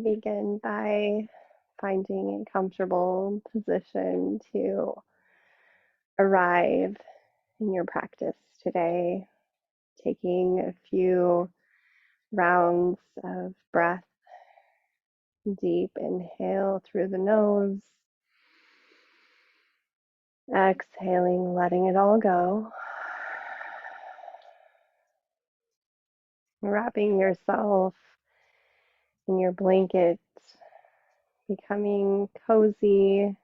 Begin by finding a comfortable position to arrive in your practice today, taking a few rounds of breath. Deep inhale through the nose, exhaling, letting it all go. Wrapping yourself in your blanket, becoming cozy,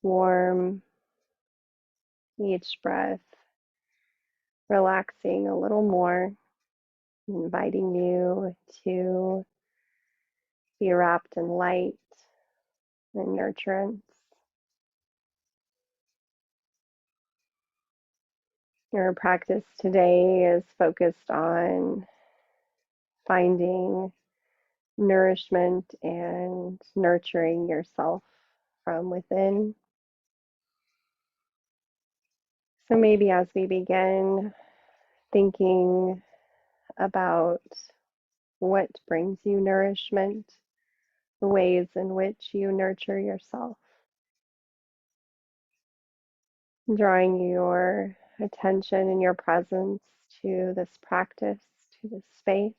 warm, each breath relaxing a little more, inviting you to be wrapped in light and nurturance. Your practice today is focused on finding nourishment and nurturing yourself from within. So maybe as we begin thinking about what brings you nourishment, the ways in which you nurture yourself, drawing your attention and your presence to this practice, to this space.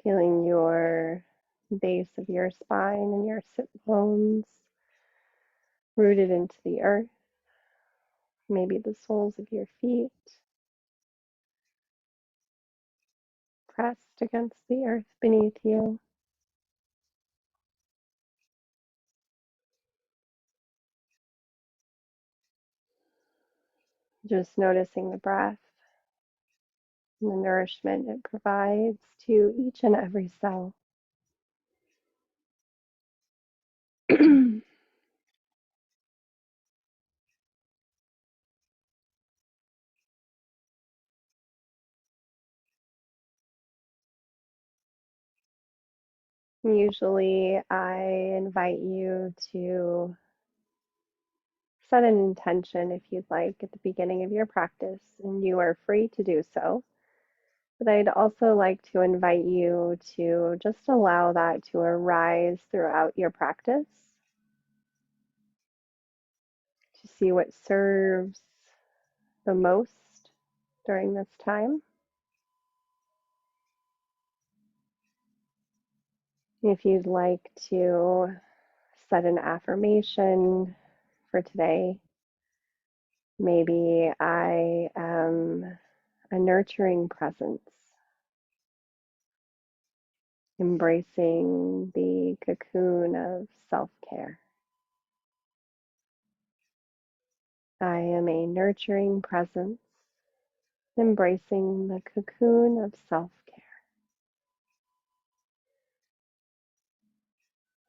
Feeling your base of your spine and your sit bones rooted into the earth, maybe the soles of your feet pressed against the earth beneath you. Just noticing the breath and the nourishment it provides to each and every cell. Usually, I invite you to set an intention if you'd like at the beginning of your practice, and you are free to do so. But I'd also like to invite you to just allow that to arise throughout your practice, to see what serves the most during this time. If you'd like to set an affirmation for today, maybe I am a nurturing presence, embracing the cocoon of self-care. I am a nurturing presence, embracing the cocoon of self-care.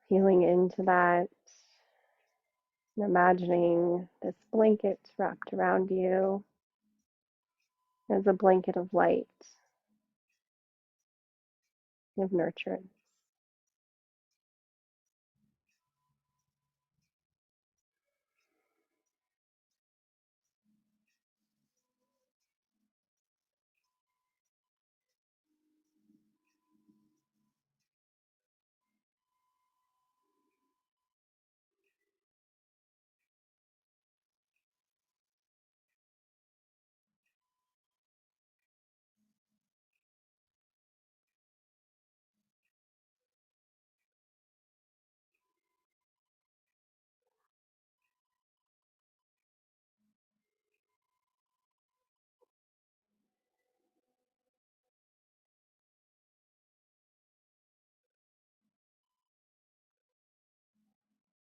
Feeling into that, and imagining this blanket wrapped around you as a blanket of light, of nurturance.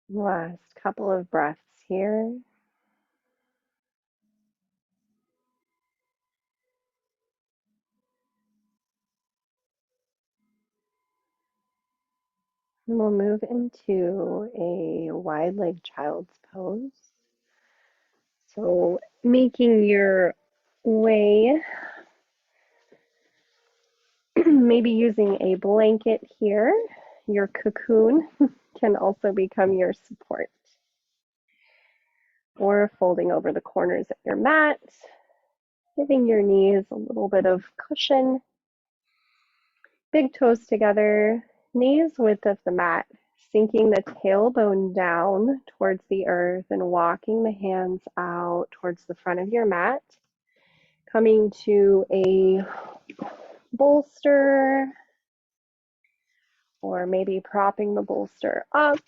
Last couple of breaths here. And we'll move into a wide leg child's pose. So making your way, maybe using a blanket here, your cocoon can also become your support. or folding over the corners of your mat, giving your knees a little bit of cushion. Big toes together, knees width of the mat, sinking the tailbone down towards the earth and walking the hands out towards the front of your mat. Coming to a bolster, or maybe propping the bolster up,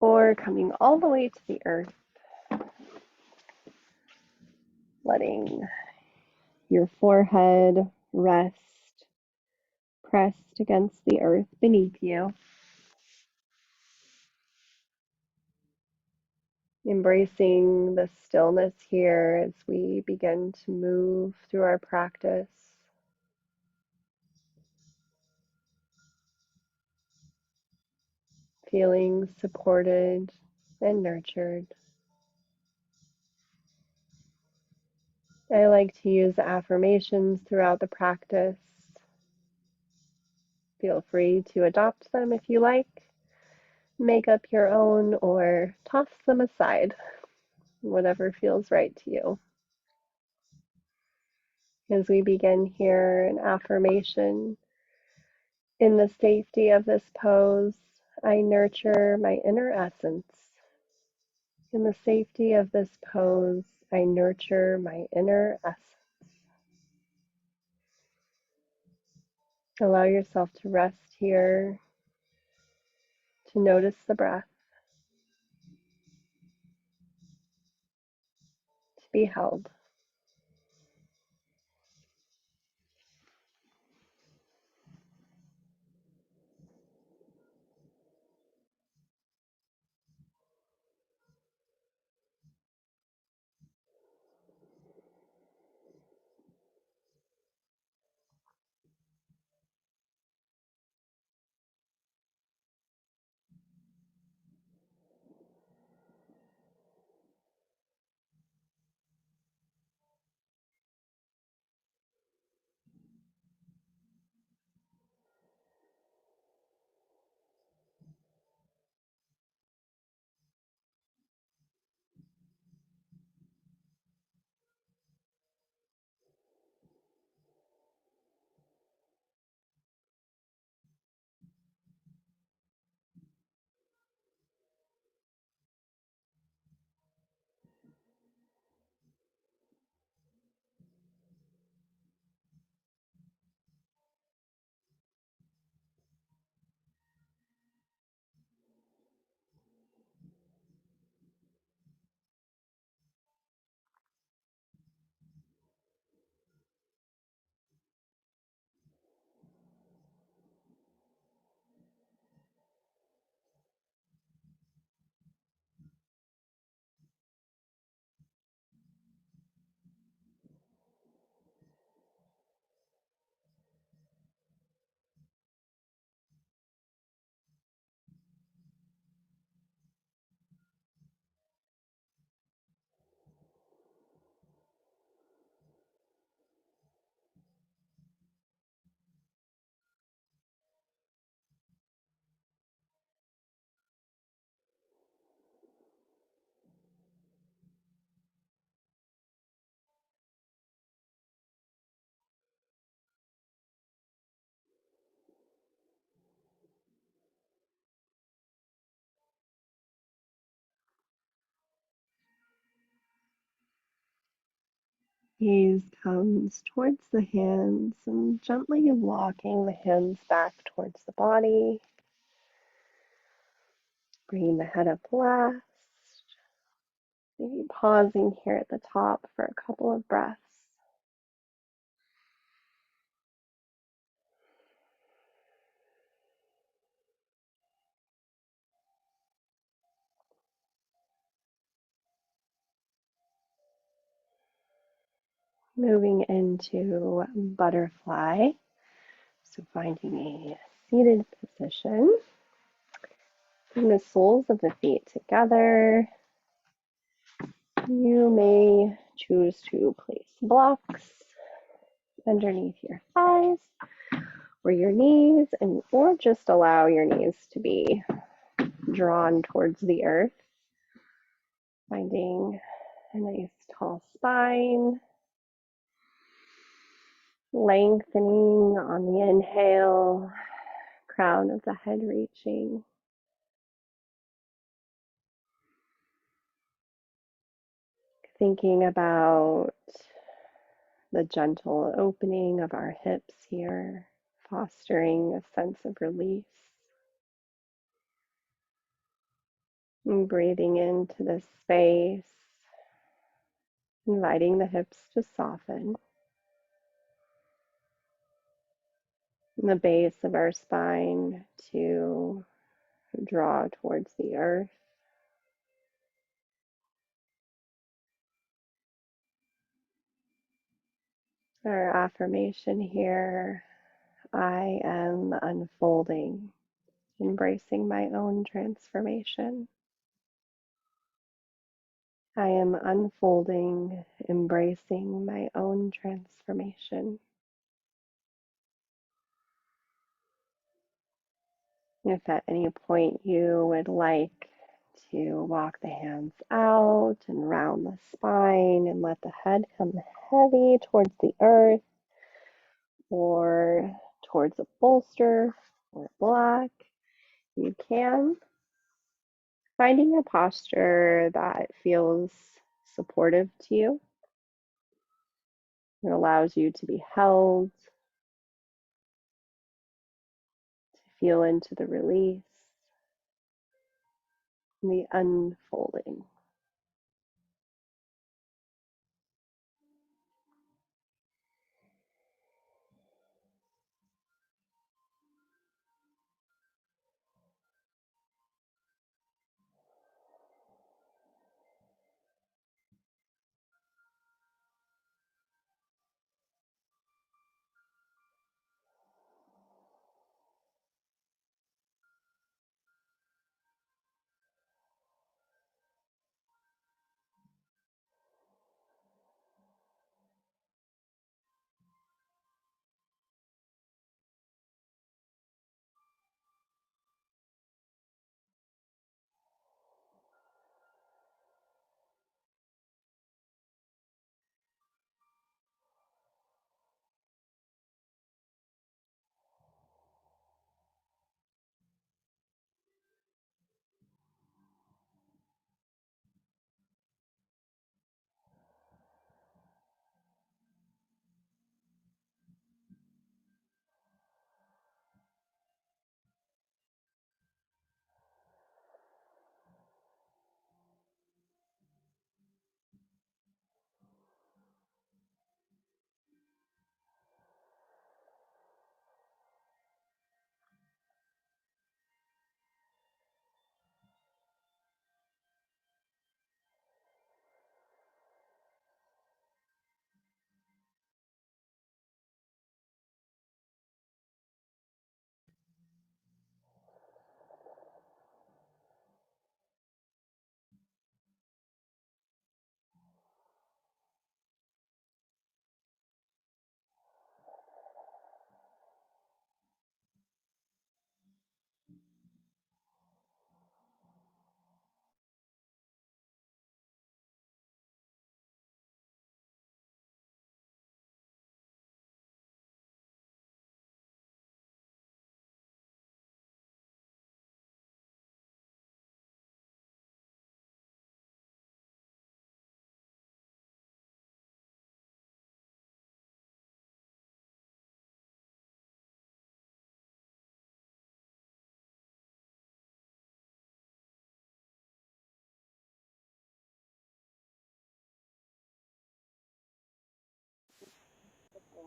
or coming all the way to the earth, letting your forehead rest, pressed against the earth beneath you. Embracing the stillness here as we begin to move through our practice. Feeling supported and nurtured. I like to use affirmations throughout the practice. Feel free to adopt them if you like. Make up your own or toss them aside, whatever feels right to you. As we begin here, an affirmation: in the safety of this pose, I nurture my inner essence. In the safety of this pose, I nurture my inner essence. Allow yourself to rest here, to notice the breath, to be held. Gaze comes towards the hands and gently walking the hands back towards the body. Bringing the head up last. Maybe pausing here at the top for a couple of breaths. Moving into butterfly. So finding a seated position. Bring the soles of the feet together. You may choose to place blocks underneath your thighs or your knees, or just allow your knees to be drawn towards the earth, finding a nice tall spine, lengthening on the inhale, crown of the head reaching. Thinking about the gentle opening of our hips here, fostering a sense of release. And breathing into this space, inviting the hips to soften. And the base of our spine to draw towards the earth. Our affirmation here, I am unfolding, embracing my own transformation. I am unfolding, embracing my own transformation. If at any point you would like to walk the hands out and round the spine and let the head come heavy towards the earth or towards a bolster or a block, you can. Finding a posture that feels supportive to you. It allows you to be held, to feel into the release, and the unfolding.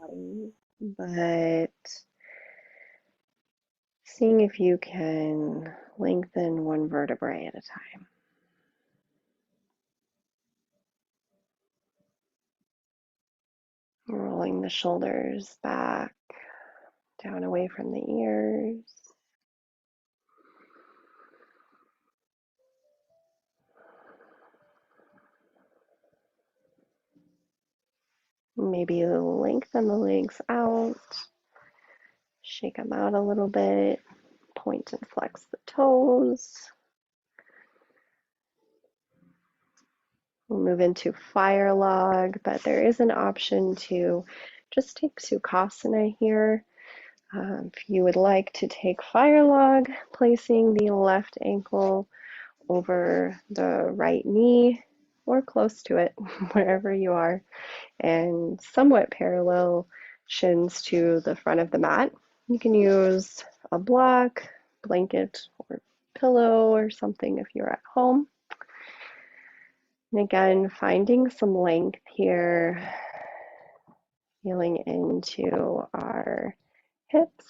Body, but seeing if you can lengthen one vertebrae at a time. Rolling the shoulders back, down away from the ears. Maybe lengthen the legs out, shake them out a little bit, point and flex the toes. We'll move into fire log, but there is an option to just take Sukhasana here. If you would like to take fire log, placing the left ankle over the right knee or close to it, wherever you are, and somewhat parallel shins to the front of the mat. You can use a block, blanket, or pillow or something if you're at home. And again, finding some length here, feeling into our hips,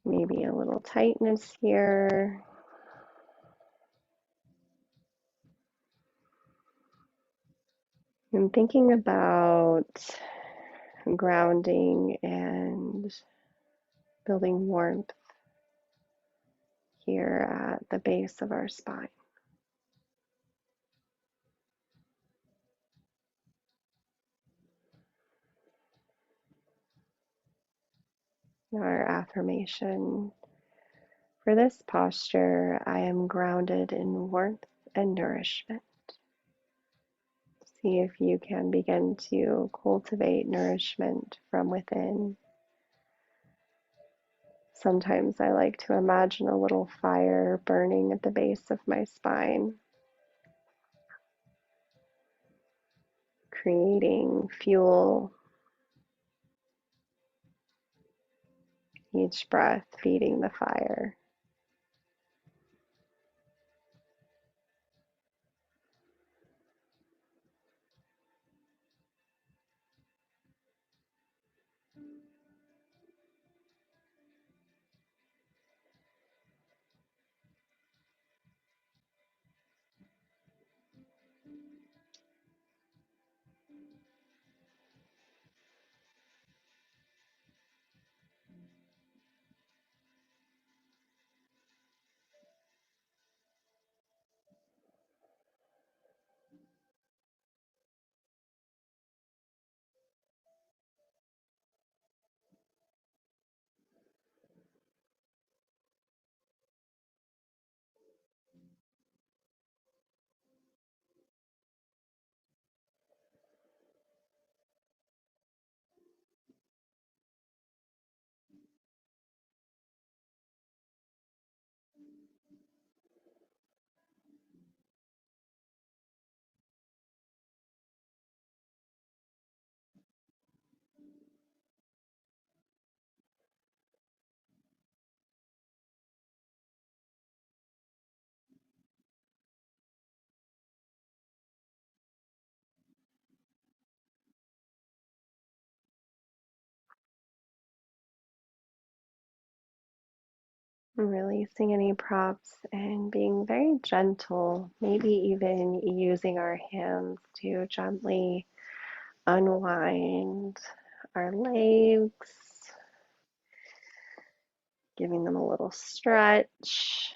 maybe a little tightness here. I'm thinking about grounding and building warmth here at the base of our spine. Our affirmation for this posture: I am grounded in warmth and nourishment. See if you can begin to cultivate nourishment from within. Sometimes I like to imagine a little fire burning at the base of my spine, creating fuel, each breath feeding the fire. Releasing any props and being very gentle, maybe even using our hands to gently unwind our legs, giving them a little stretch.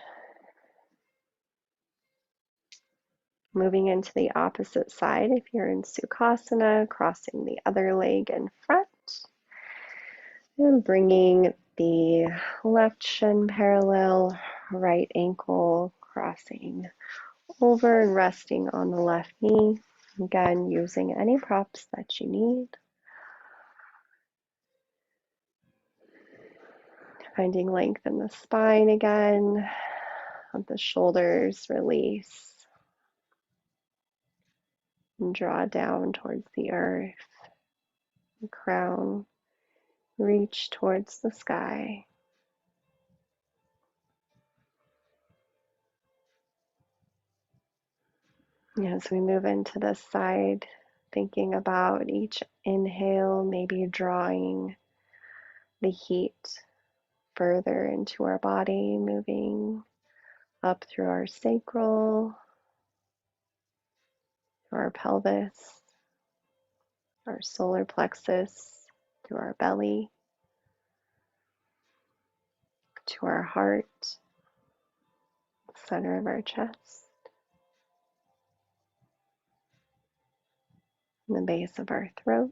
Moving into the opposite side, if you're in Sukhasana, crossing the other leg in front, and bringing the left shin parallel, right ankle crossing over and resting on the left knee. Again, using any props that you need. Finding length in the spine again. Let the shoulders release and draw down towards the earth. The crown reach towards the sky. As we move into this side, thinking about each inhale, maybe drawing the heat further into our body, moving up through our sacral, through our pelvis, our solar plexus, through our belly, to our heart, center of our chest, and the base of our throat,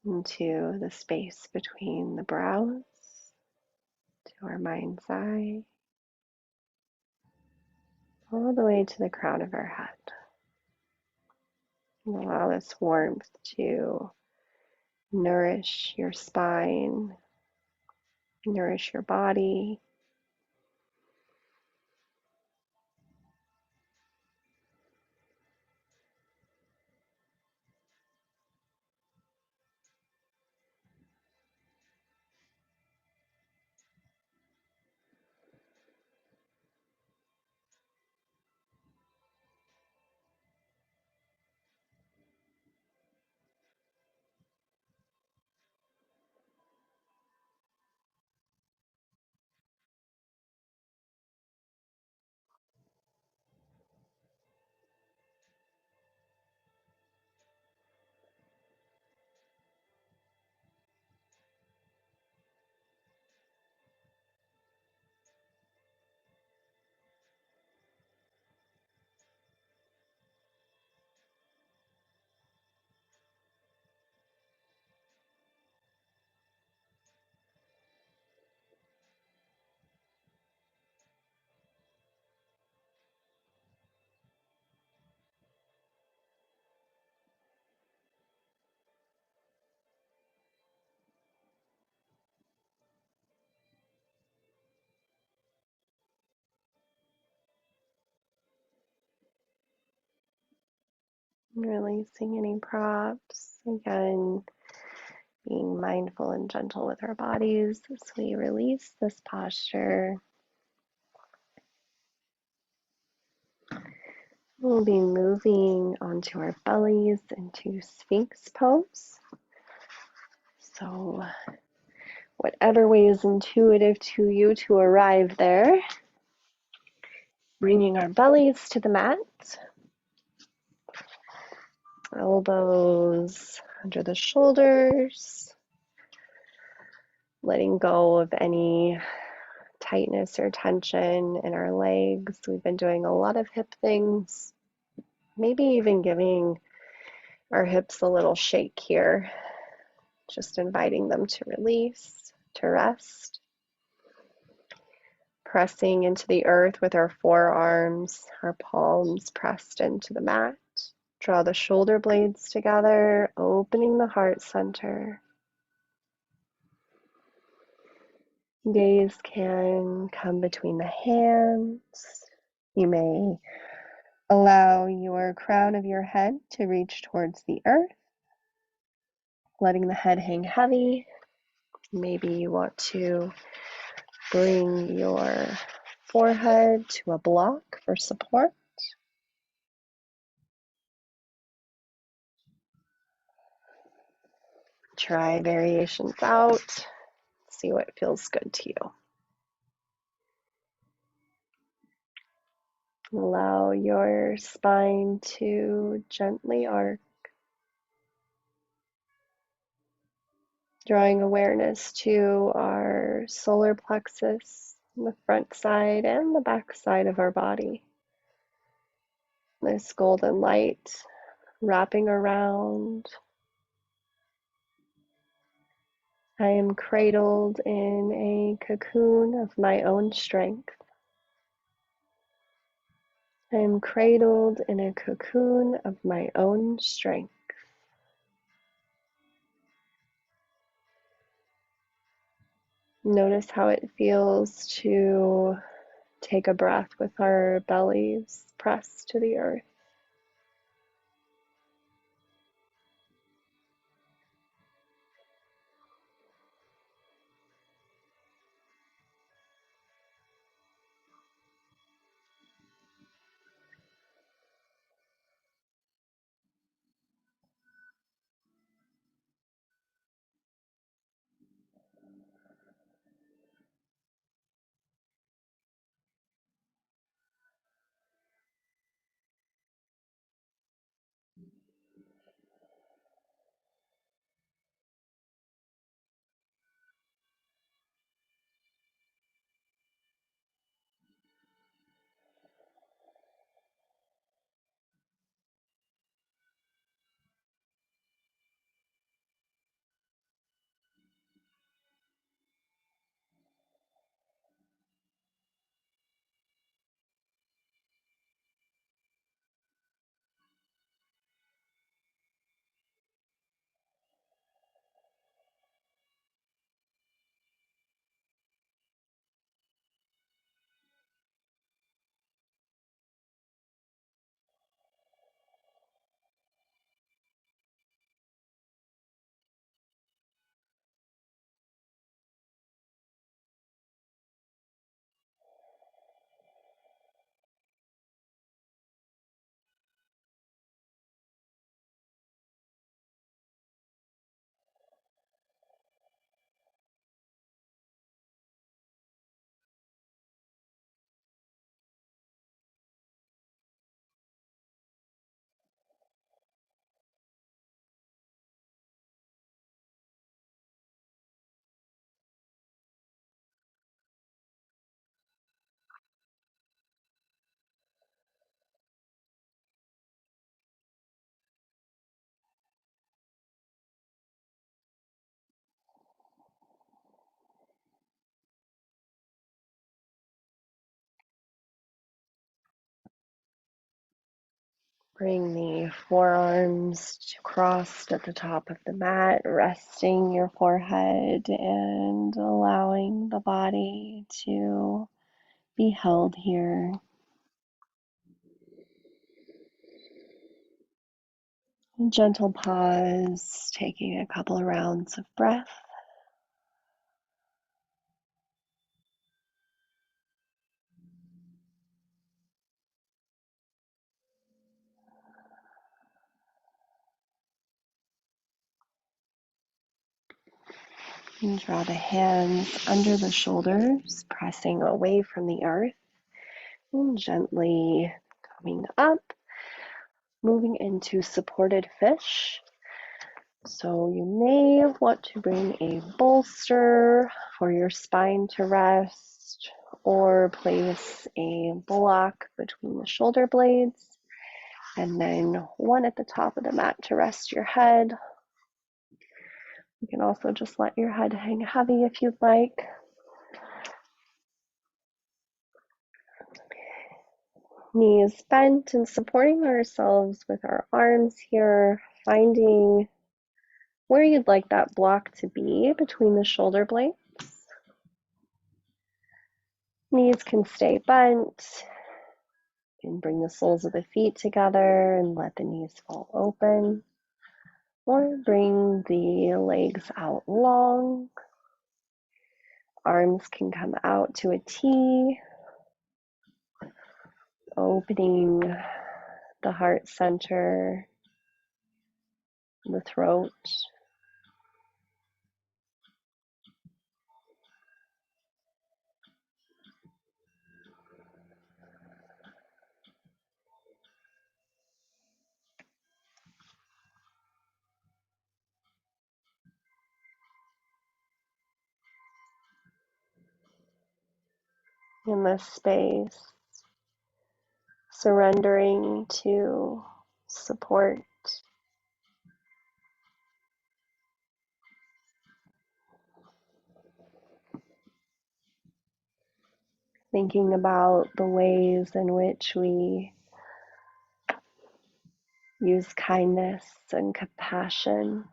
into the space between the brows, our mind's eye, all the way to the crown of our head. And allow this warmth to nourish your spine, nourish your body. Releasing any props. Again, being mindful and gentle with our bodies as we release this posture. We'll be moving onto our bellies into Sphinx pose. So, whatever way is intuitive to you to arrive there, bringing our bellies to the mat, elbows under the shoulders, letting go of any tightness or tension in our legs. We've been doing a lot of hip things, maybe even giving our hips a little shake here, just inviting them to release, to rest. Pressing into the earth with our forearms, our palms pressed into the mat. Draw the shoulder blades together, opening the heart center. Gaze can come between the hands. You may allow your crown of your head to reach towards the earth, letting the head hang heavy. Maybe you want to bring your forehead to a block for support. Try variations out. See what feels good to you. Allow your spine to gently arc, drawing awareness to our solar plexus, the front side and the back side of our body. This golden light wrapping around. I am cradled in a cocoon of my own strength. I am cradled in a cocoon of my own strength. Notice how it feels to take a breath with our bellies pressed to the earth. Bring the forearms crossed at the top of the mat, resting your forehead and allowing the body to be held here. Gentle pause, taking a couple of rounds of breath. And draw the hands under the shoulders, pressing away from the earth, and gently coming up, moving into supported fish. So you may want to bring a bolster for your spine to rest, or place a block between the shoulder blades, and then one at the top of the mat to rest your head. You can also just let your head hang heavy if you'd like. Knees bent and supporting ourselves with our arms here, finding where you'd like that block to be between the shoulder blades. Knees can stay bent. You can bring the soles of the feet together and let the knees fall open. Or bring the legs out long. Arms can come out to a T, opening the heart center, the throat. In this space, surrendering to support, thinking about the ways in which we use kindness and compassion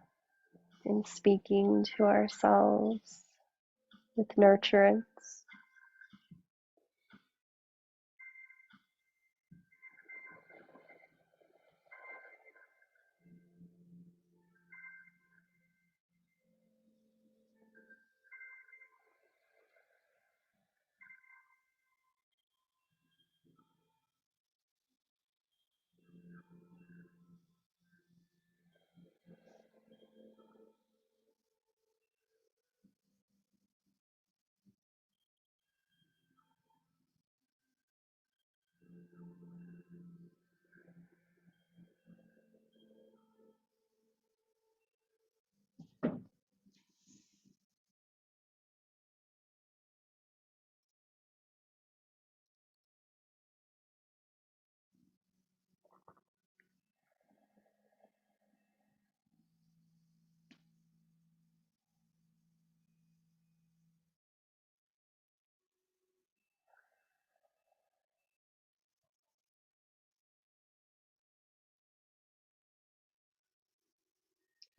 in speaking to ourselves with nurturance.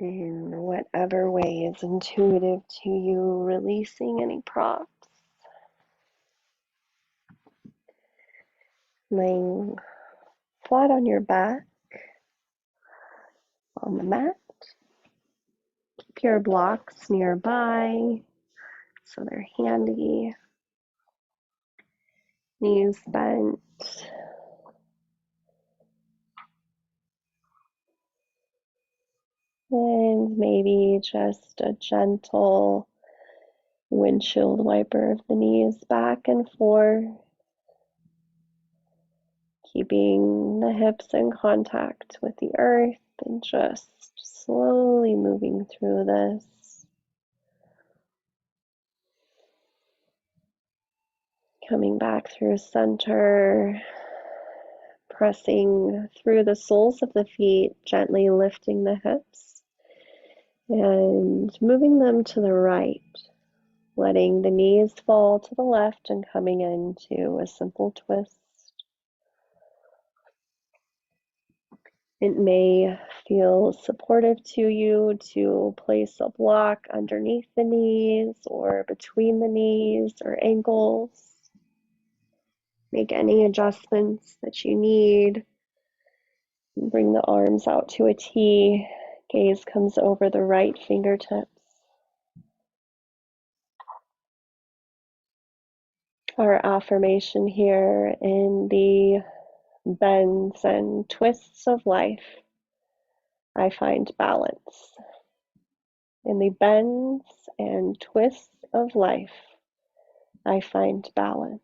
In whatever way is intuitive to you, releasing any props. Laying flat on your back on the mat. Keep your blocks nearby so they're handy. Knees bent. And maybe just a gentle windshield wiper of the knees back and forth, keeping the hips in contact with the earth and just slowly moving through this. Coming back through center, pressing through the soles of the feet, gently lifting the hips and moving them to the right, letting the knees fall to the left and coming into a simple twist. It may feel supportive to you to place a block underneath the knees or between the knees or ankles. Make any adjustments that you need. Bring the arms out to a T. Gaze comes over the right fingertips. Our affirmation here in the bends and twists of life, I find balance. In the bends and twists of life, I find balance.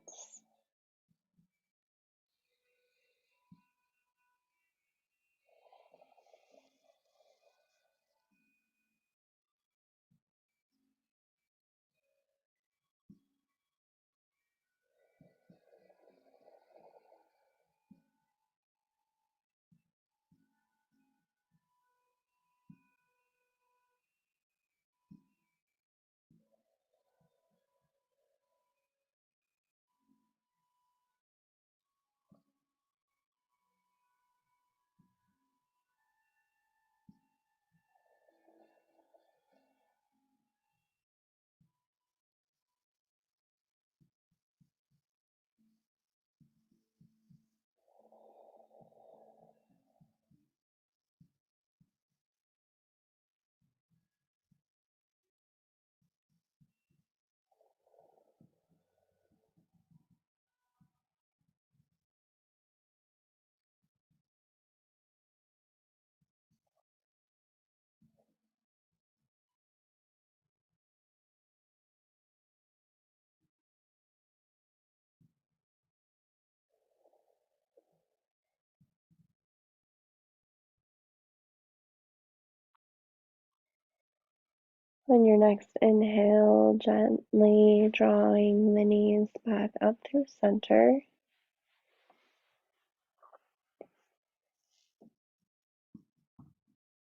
On your next inhale, gently drawing the knees back up through center.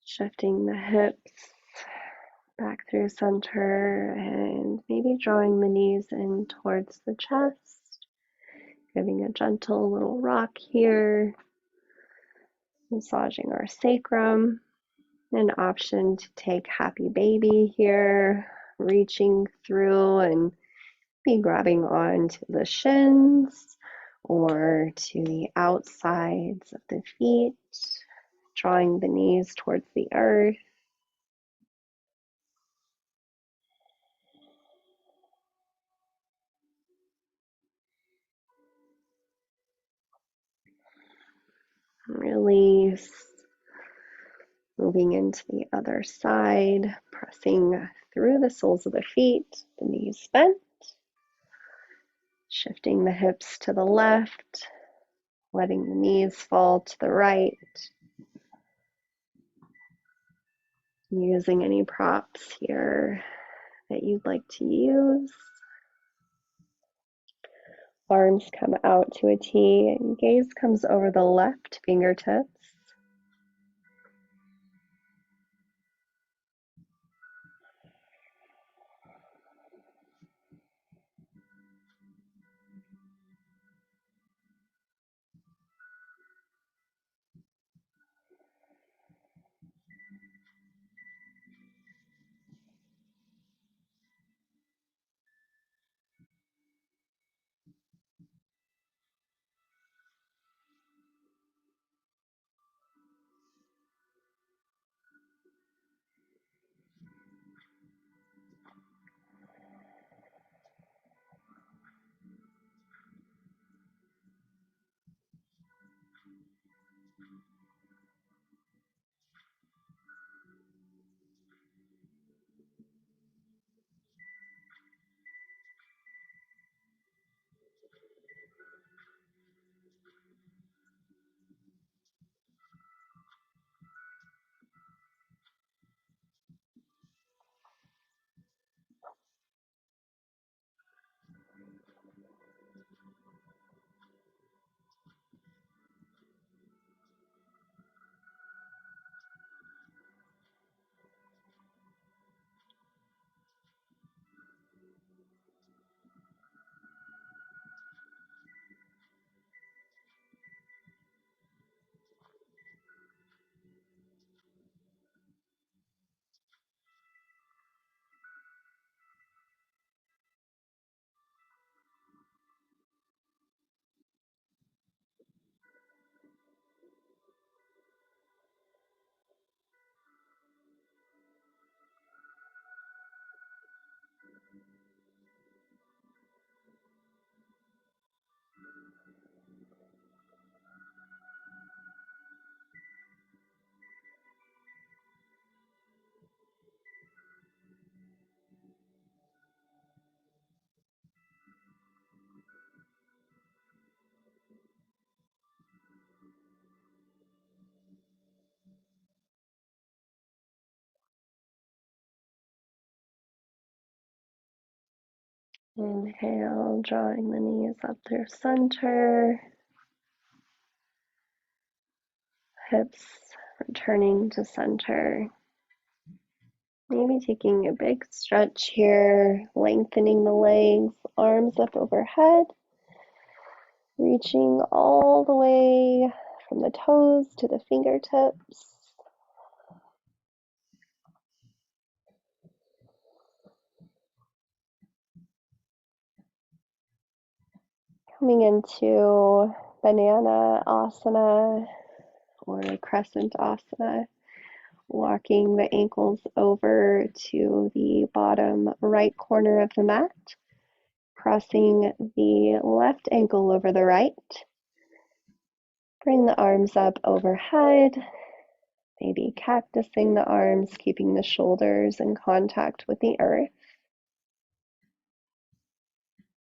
Shifting the hips back through center and maybe drawing the knees in towards the chest. Giving a gentle little rock here. Massaging our sacrum. An option to take happy baby here. Reaching through and be grabbing onto the shins or to the outsides of the feet, drawing the knees towards the earth. Release. Moving into the other side, pressing through the soles of the feet, the knees bent. Shifting the hips to the left, letting the knees fall to the right. Using any props here that you'd like to use. Arms come out to a T and gaze comes over the left fingertips. Inhale, drawing the knees up through center, hips returning to center. Maybe taking a big stretch here, lengthening the legs, arms up overhead, reaching all the way from the toes to the fingertips. Coming into banana asana or crescent asana, walking the ankles over to the bottom right corner of the mat, crossing the left ankle over the right. Bring the arms up overhead, maybe cactusing the arms, keeping the shoulders in contact with the earth.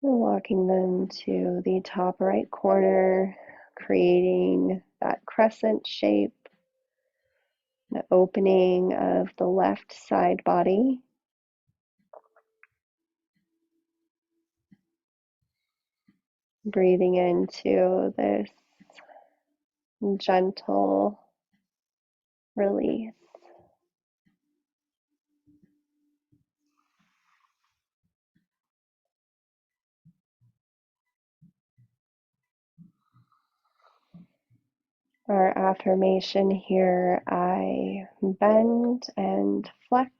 And walking them to the top right corner, creating that crescent shape, the opening of the left side body. Breathing into this gentle release. Our affirmation here, I bend and flex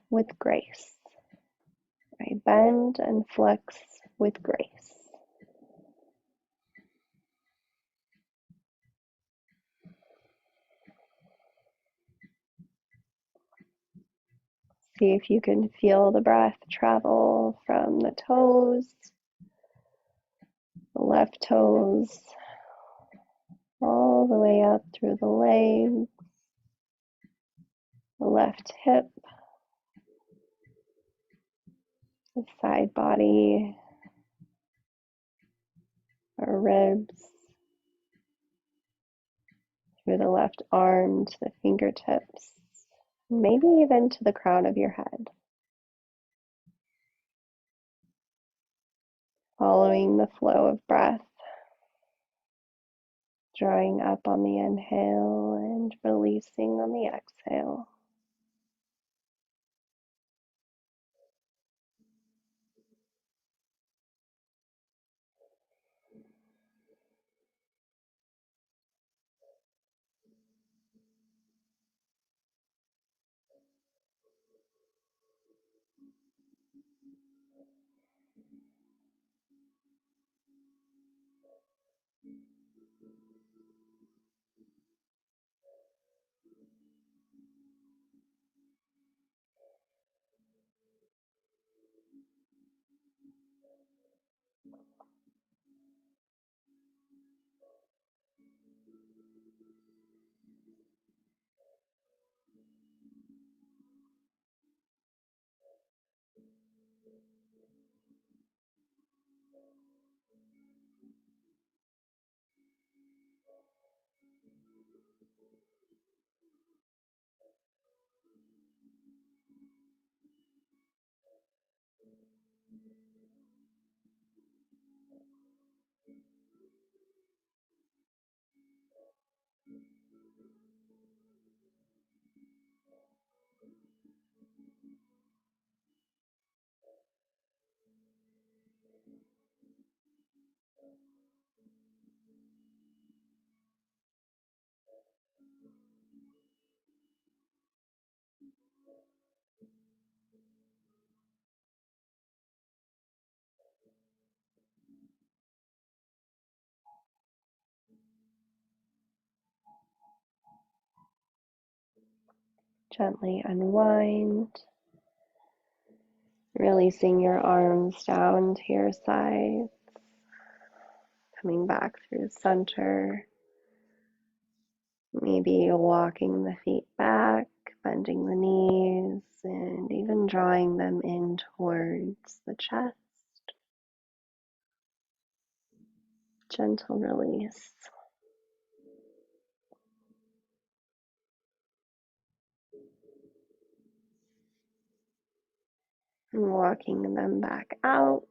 with grace. I bend and flex with grace. See if you can feel the breath travel from the toes, the left toes, all the way up through the legs, the left hip, the side body, our ribs, through the left arm to the fingertips, maybe even to the crown of your head. Following the flow of breath, drawing up on the inhale and releasing on the exhale. Gently unwind, releasing your arms down to your sides, coming back through center, maybe walking the feet back, bending the knees, and even drawing them in towards the chest. Gentle release. And walking them back out,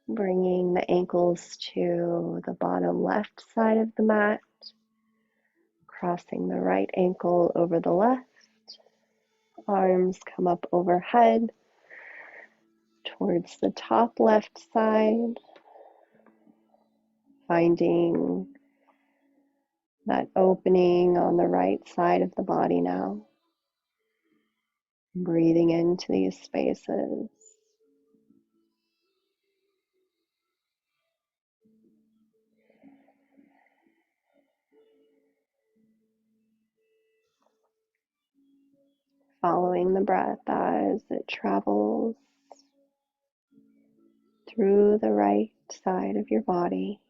Bringing the ankles to the bottom left side of the mat, crossing the right ankle over the left, arms come up overhead towards the top left side, finding that opening on the right side of the body now. Breathing into these spaces. Following the breath as it travels through the right side of your body.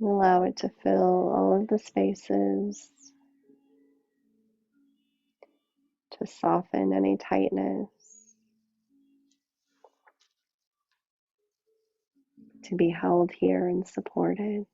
Allow it to fill all of the spaces, to soften any tightness, to be held here and supported.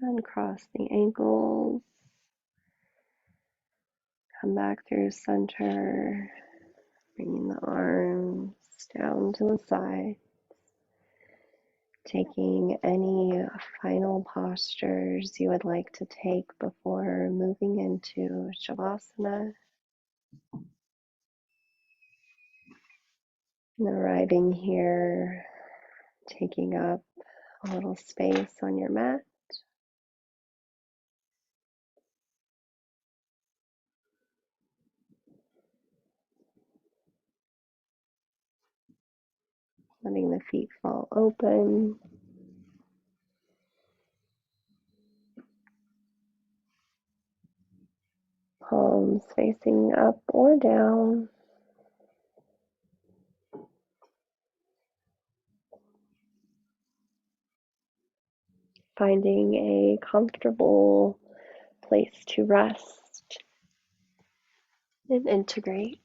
Uncross the ankles. Come back through center, bringing the arms down to the side. Taking any final postures you would like to take before moving into Shavasana. And arriving here, taking up a little space on your mat. Letting the feet fall open. Palms facing up or down. finding a comfortable place to rest and integrate.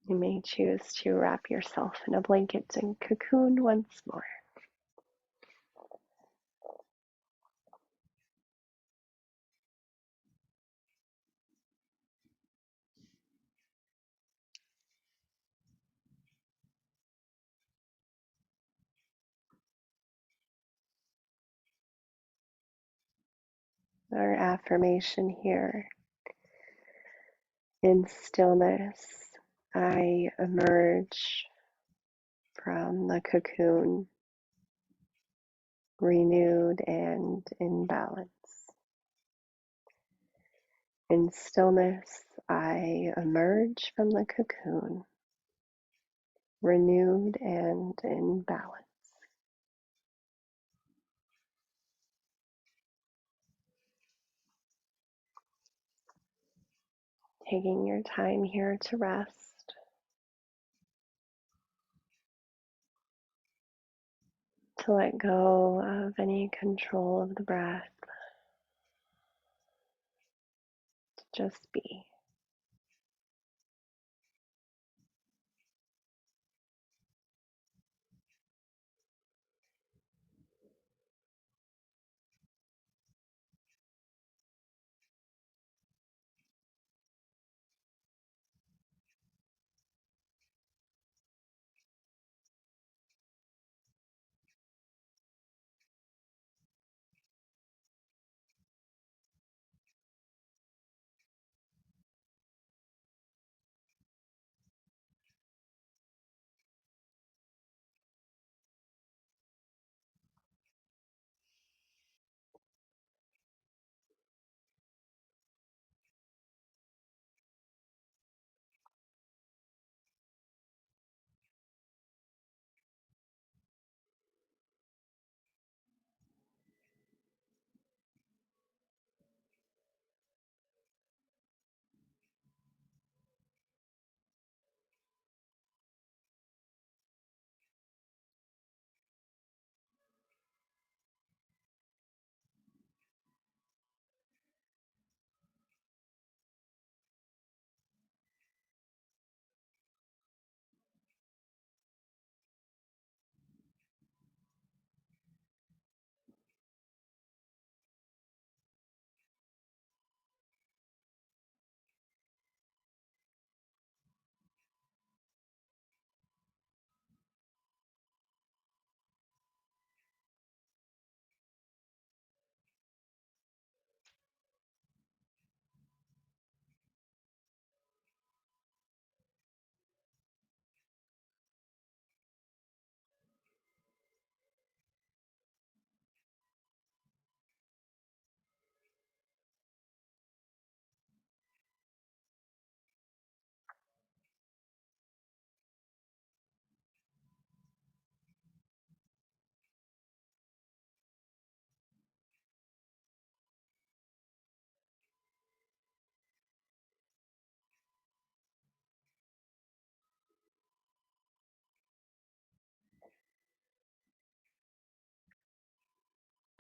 You may choose to wrap yourself in a blanket and cocoon once more. Our affirmation here: in stillness, I emerge from the cocoon renewed and in balance. In stillness, I emerge from the cocoon renewed and in balance. Taking your time here to rest, to let go of any control of the breath, to just be.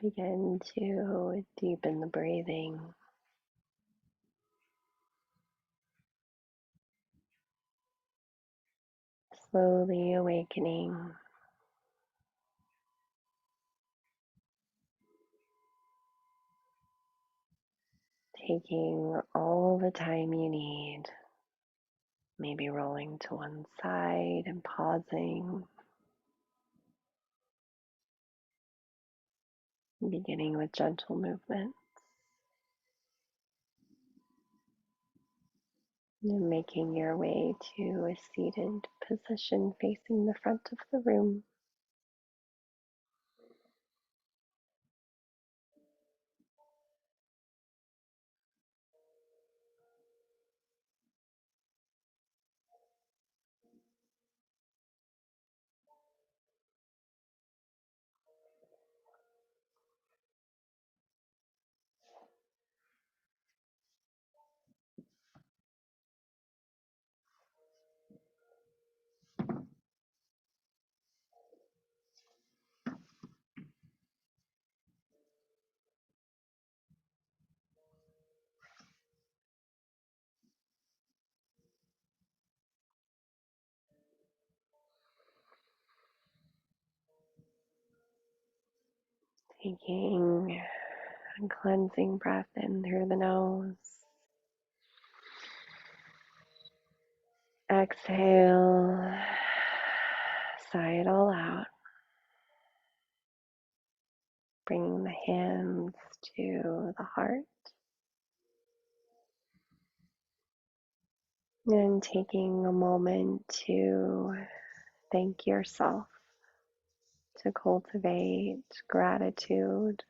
Begin to deepen the breathing, slowly awakening, taking all the time you need, maybe rolling to one side and pausing, beginning with gentle movement, and making your way to a seated position facing the front of the room. Taking a cleansing breath in through the nose. Exhale, sigh it all out. Bringing the hands to the heart. And taking a moment to thank yourself, to cultivate gratitude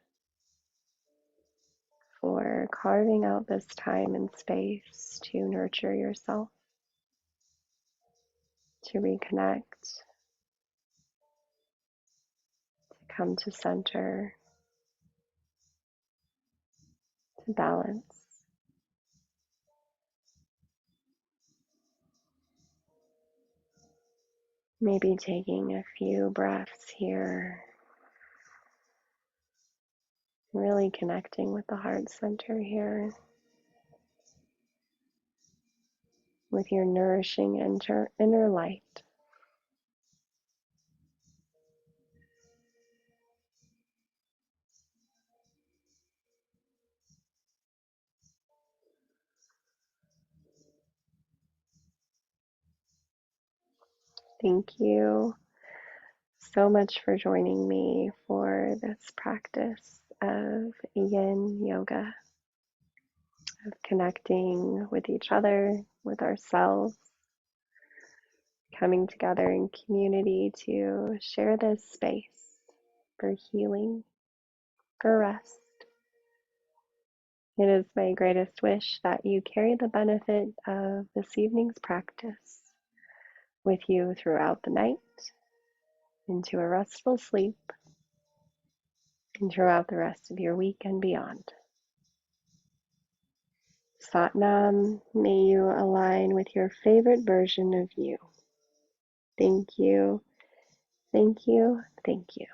for carving out this time and space to nurture yourself, to reconnect, to come to center, to balance. Maybe taking a few breaths here, really connecting with the heart center here, with your nourishing inner light. Thank you so much for joining me for this practice of yin yoga, of connecting with each other, with ourselves, coming together in community to share this space for healing, for rest. It is my greatest wish that you carry the benefit of this evening's practice with you throughout the night, into a restful sleep, and throughout the rest of your week and beyond. Satnam, may you align with your favorite version of you. Thank you, thank you, thank you.